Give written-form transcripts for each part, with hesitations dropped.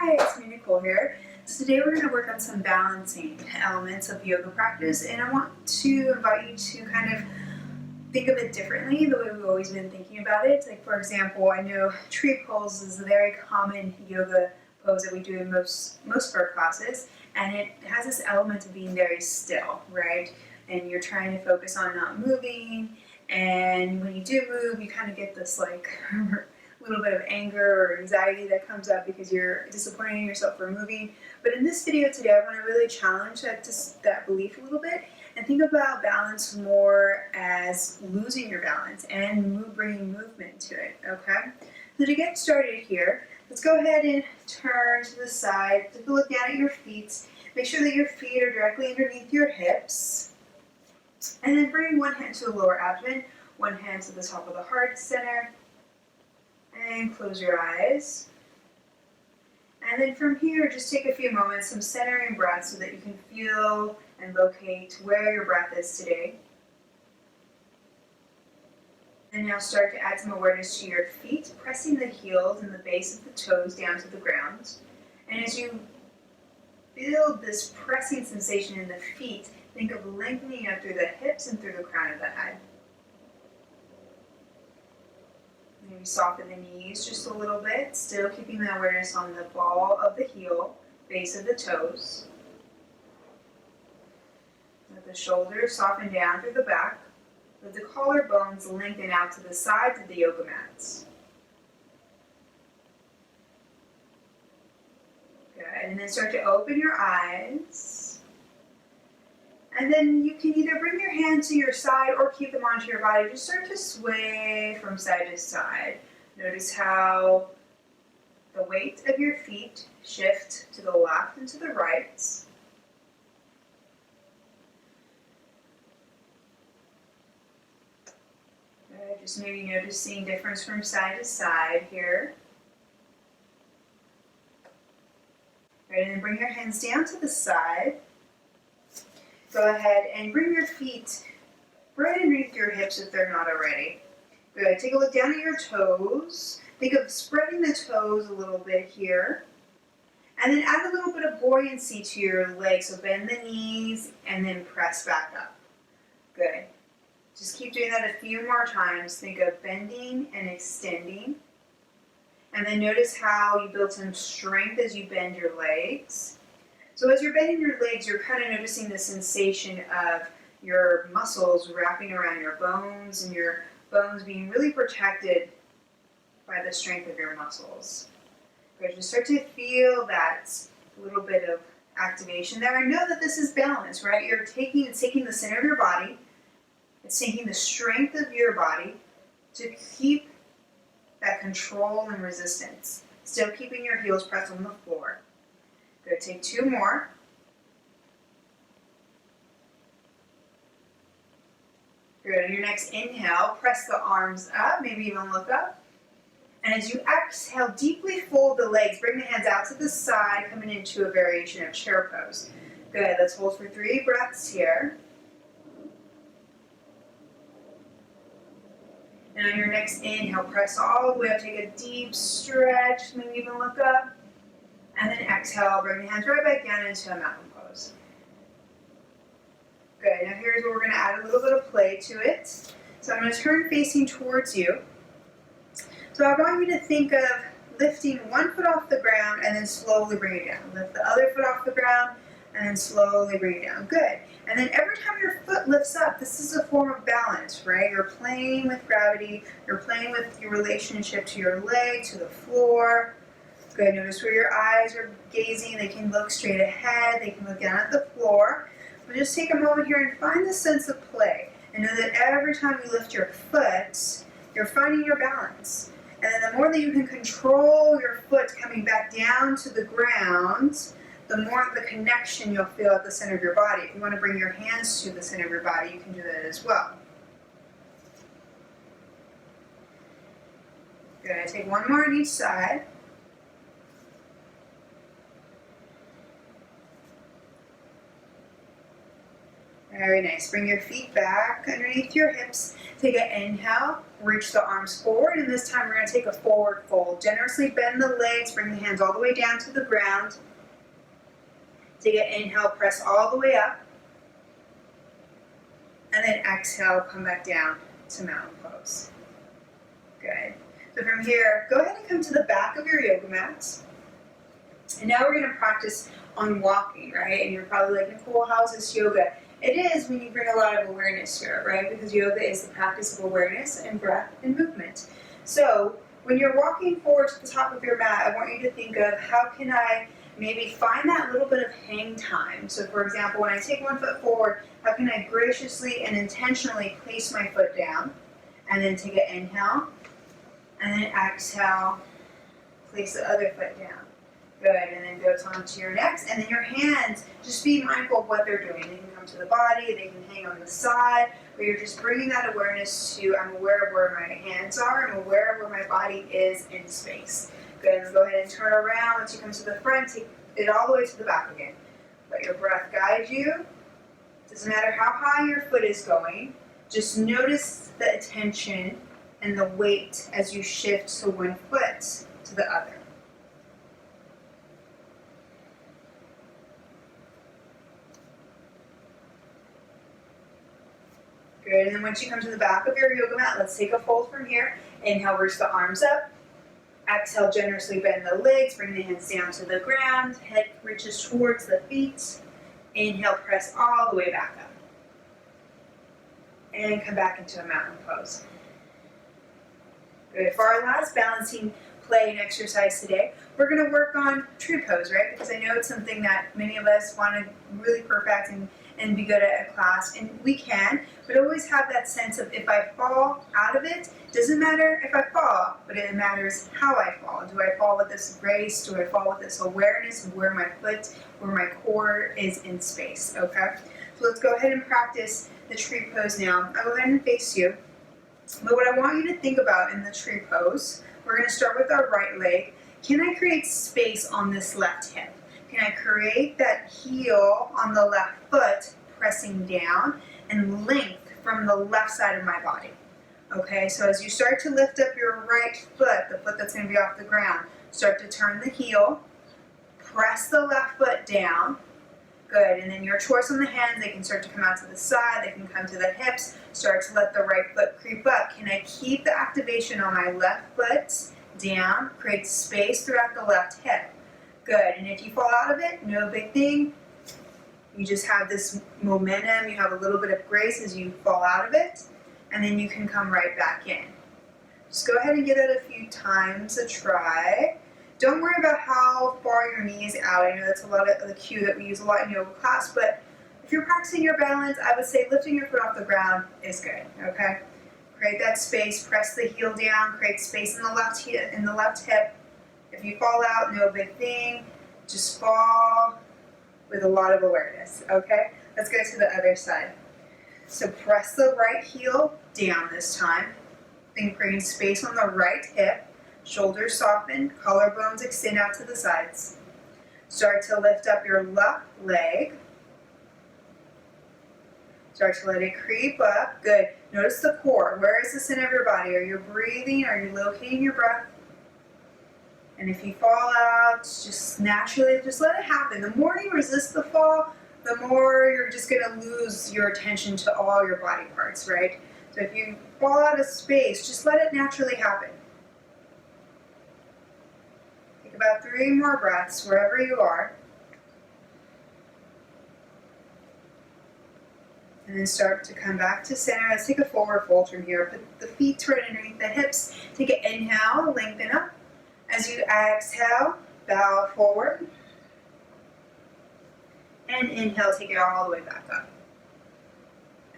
Hi, it's me, Nicole here. So today we're going to work on some balancing elements of yoga practice, and I want to invite you to kind of think of it differently the way we've always been thinking about it. Like, for example, I know tree pose is a very common yoga pose that we do in most of our classes, and it has this element of being very still, right? And you're trying to focus on not moving, and when you do move, you kind of get this like little bit of anger or anxiety that comes up because you're disappointing yourself for moving. But in this video today, I want to really challenge that belief a little bit and think about balance more as losing your balance and bringing movement to it, okay? So to get started here, let's go ahead and turn to the side. Take a look down at your feet. Make sure that your feet are directly underneath your hips. And then bring one hand to the lower abdomen, one hand to the top of the heart center. And close your eyes. And then from here, just take a few moments, some centering breath so that you can feel and locate where your breath is today. And now start to add some awareness to your feet, pressing the heels and the base of the toes down to the ground. And as you feel this pressing sensation in the feet, think of lengthening up through the hips and through the crown of the head. Maybe soften the knees just a little bit, still keeping the awareness on the ball of the heel, base of the toes. Let the shoulders soften down through the back. Let the collarbones lengthen out to the sides of the yoga mats. Good, and then start to open your eyes. And then you can either bring your hands to your side or keep them onto your body. Just start to sway from side to side. Notice how the weight of your feet shift to the left and to the right. Just maybe noticing difference from side to side here. Right, and then bring your hands down to the side. Go ahead and bring your feet right underneath your hips if they're not already. Good. Take a look down at your toes. Think of spreading the toes a little bit here. And then add a little bit of buoyancy to your legs. So bend the knees and then press back up. Good. Just keep doing that a few more times. Think of bending and extending. And then notice how you build some strength as you bend your legs. So as you're bending your legs, you're kind of noticing the sensation of your muscles wrapping around your bones and your bones being really protected by the strength of your muscles. Good. Just start to feel that little bit of activation there. And know that this is balance, right? It's taking the center of your body. It's taking the strength of your body to keep that control and resistance. Still keeping your heels pressed on the floor. Good, take two more. Good, on your next inhale, press the arms up, maybe even look up. And as you exhale, deeply fold the legs, bring the hands out to the side, coming into a variation of chair pose. Good, let's hold for 3 breaths here. And on your next inhale, press all the way up, take a deep stretch, maybe even look up. And then exhale, bring the hands right back down into a mountain pose. Good, now here's where we're going to add a little bit of play to it. So I'm going to turn facing towards you. So I want you to think of lifting one foot off the ground and then slowly bring it down. Lift the other foot off the ground and then slowly bring it down. Good. And then every time your foot lifts up, this is a form of balance, right? You're playing with gravity. You're playing with your relationship to your leg, to the floor. Good, notice where your eyes are gazing. They can look straight ahead. They can look down at the floor. But just take a moment here and find the sense of play. And know that every time you lift your foot, you're finding your balance. And then the more that you can control your foot coming back down to the ground, the more of the connection you'll feel at the center of your body. If you want to bring your hands to the center of your body, you can do that as well. Good, take one more on each side. Very nice. Bring your feet back underneath your hips. Take an inhale, reach the arms forward, and this time we're going to take a forward fold. Generously bend the legs, bring the hands all the way down to the ground. Take an inhale, press all the way up. And then exhale, come back down to mountain pose. Good. So from here, go ahead and come to the back of your yoga mat. And now we're going to practice on walking, right? And you're probably like, Nicole, how is this yoga? It is when you bring a lot of awareness to it, right? Because yoga is the practice of awareness and breath and movement. So when you're walking forward to the top of your mat, I want you to think of how can I maybe find that little bit of hang time. So for example, when I take one foot forward, how can I graciously and intentionally place my foot down? And then take an inhale. And then exhale, place the other foot down. Good, and then go on to your next. And then your hands, just be mindful of what they're doing. They can come to the body, they can hang on the side, but you're just bringing that awareness to, I'm aware of where my hands are, I'm aware of where my body is in space. Good, and go ahead and turn around. Once you come to the front, take it all the way to the back again. Let your breath guide you. Doesn't matter how high your foot is going, just notice the attention and the weight as you shift to one foot to the other. Good, and then once you come to the back of your yoga mat, let's take a fold from here. Inhale, reach the arms up. Exhale, generously bend the legs, bring the hands down to the ground. Head reaches towards the feet. Inhale, press all the way back up. And come back into a mountain pose. Good, for our last balancing play and exercise today, we're going to work on tree pose, right? Because I know it's something that many of us want to really perfect and be good at a class, and we can, but always have that sense of if I fall out of it, doesn't matter if I fall, but it matters how I fall. Do I fall with this grace? Do I fall with this awareness of where my foot, where my core is in space, okay? So let's go ahead and practice the tree pose now. I'll go ahead and face you, but what I want you to think about in the tree pose, we're going to start with our right leg. Can I create space on this left hip? Can I create that heel on the left foot pressing down and length from the left side of my body? Okay, so as you start to lift up your right foot, the foot that's going to be off the ground, start to turn the heel, press the left foot down. Good, and then your choice on the hands, they can start to come out to the side, they can come to the hips, start to let the right foot creep up. Can I keep the activation on my left foot down, create space throughout the left hip? Good, and if you fall out of it, no big thing. You just have this momentum, you have a little bit of grace as you fall out of it, and then you can come right back in. Just go ahead and give that a few times a try. Don't worry about how far your knee is out. I know that's a lot of the cue that we use a lot in yoga class, but if you're practicing your balance, I would say lifting your foot off the ground is good, okay? Create that space, press the heel down, create space in the left hip. If you fall out, no big thing. Just fall with a lot of awareness, okay? Let's go to the other side. So press the right heel down this time. Then creating space on the right hip. Shoulders soften, collarbones extend out to the sides. Start to lift up your left leg. Start to let it creep up. Good. Notice the core. Where is the center of your body? Are you breathing? Are you locating your breath? And if you fall out, just naturally, just let it happen. The more you resist the fall, the more you're just going to lose your attention to all your body parts, right? So if you fall out of space, just let it naturally happen. Take about 3 more breaths wherever you are. And then start to come back to center. Let's take a forward fold from here. Put the feet right underneath the hips. Take an inhale, lengthen up. As you exhale, bow forward. And inhale, take it all the way back up.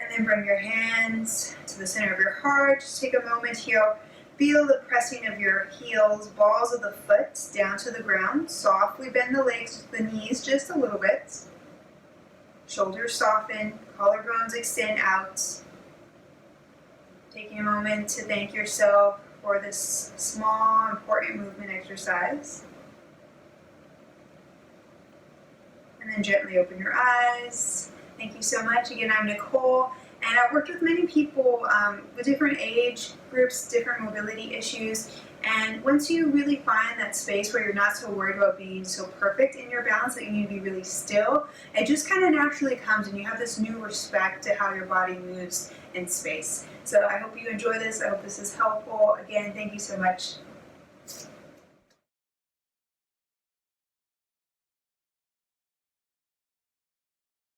And then bring your hands to the center of your heart. Just take a moment here. Feel the pressing of your heels, balls of the foot down to the ground. Softly bend the legs, the knees just a little bit. Shoulders soften, collarbones extend out. Taking a moment to thank yourself for this small, important movement exercise. And then gently open your eyes. Thank you so much. Again, I'm Nicole, and I've worked with many people with different age groups, different mobility issues. And once you really find that space where you're not so worried about being so perfect in your balance that you need to be really still, it just kind of naturally comes, and you have this new respect to how your body moves in space. So I hope you enjoy this. I hope this is helpful. Again, thank you so much.